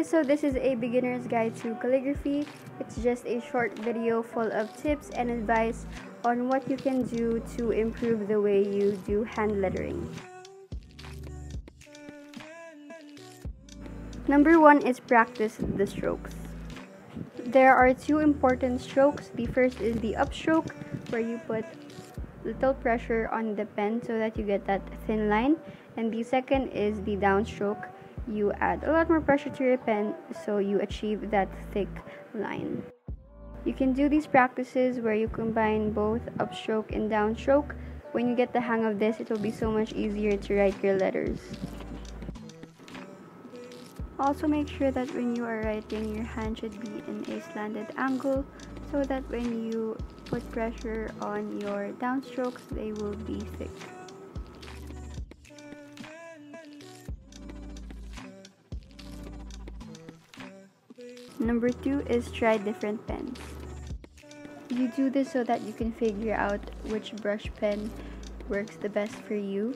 guys, so this is a beginner's guide to calligraphy. It's just a short video full of tips and advice on what you can do to improve the way you do hand lettering. Number 1 is practice the strokes. There are two important strokes. The first is the upstroke, where you put little pressure on the pen so that you get that thin line, and the second is the downstroke. You add a lot more pressure to your pen so you achieve that thick line. You can do these practices where you combine both upstroke and downstroke. When you get the hang of this, it will be so much easier to write your letters. Also, make sure that when you are writing, your hand should be in a slanted angle so that when you put pressure on your downstrokes, they will be thick. Number 2 is try different pens. You do this so that you can figure out which brush pen works the best for you,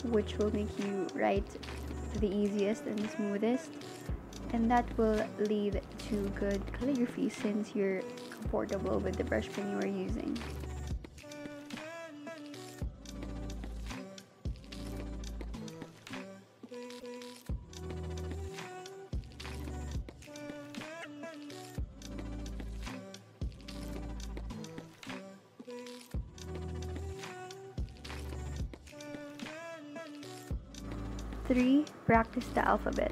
which will make you write the easiest and the smoothest, and that will lead to good calligraphy since you're comfortable with the brush pen you are using. Three, practice the alphabet.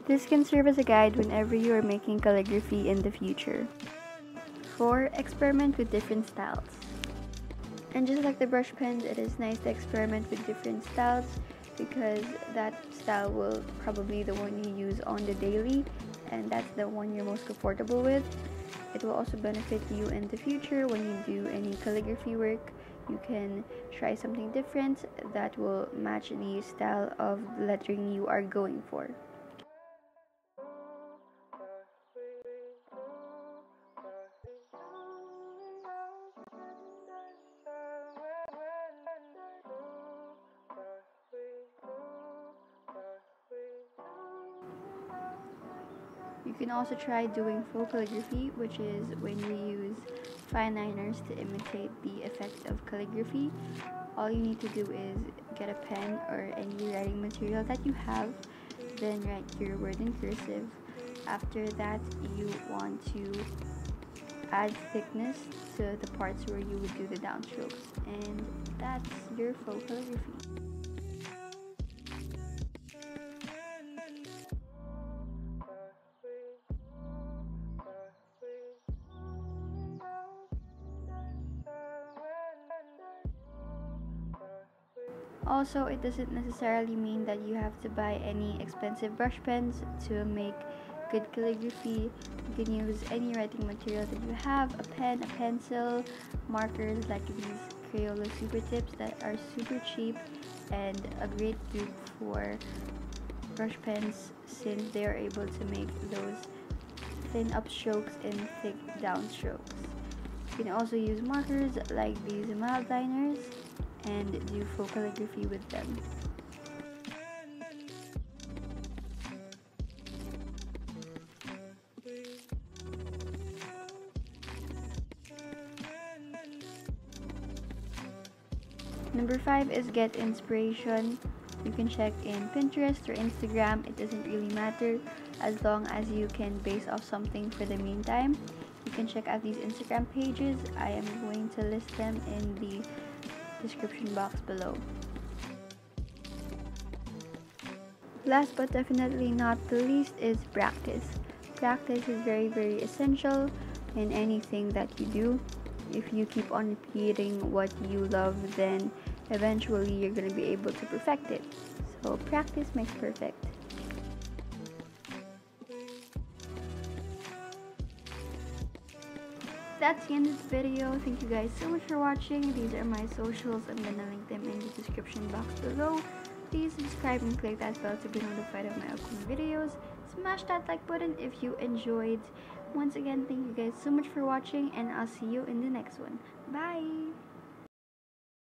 This can serve as a guide whenever you are making calligraphy in the future. 4, experiment with different styles. And just like the brush pens, it is nice to experiment with different styles because that style will probably be the one you use on the daily, and that's the one you're most comfortable with. It will also benefit you in the future when you do any calligraphy work. You can try something different that will match the style of lettering you are going for. You can also try doing faux calligraphy, which is when you use fine liners to imitate the effect of calligraphy. All you need to do is get a pen or any writing material that you have, then write your word in cursive. After that, you want to add thickness to the parts where you would do the downstrokes, and that's your faux calligraphy. Also, it doesn't necessarily mean that you have to buy any expensive brush pens to make good calligraphy. You can use any writing material that you have, a pen, a pencil, markers like these crayola supertips that are super cheap and a great dupe for brush pens since they are able to make those thin upstrokes and thick downstrokes. You can also use markers like these mildliners and do faux calligraphy with them. Number 5 is get inspiration. You can check in Pinterest or Instagram. It doesn't really matter as long as you can base off something for the meantime. You can check out these Instagram pages. I am going to list them in the description box below. Last but definitely not the least is practice. Practice is very essential in anything that you do. If you keep on repeating what you love, then eventually you're going to be able to perfect it. So practice makes perfect. That's the end of the video. Thank you guys so much for watching. These are my socials. I'm gonna link them in the description box below. Please subscribe and click that bell to be notified of my upcoming videos. Smash that like button if you enjoyed. Once again, thank you guys so much for watching, and I'll see you in the next one. Bye!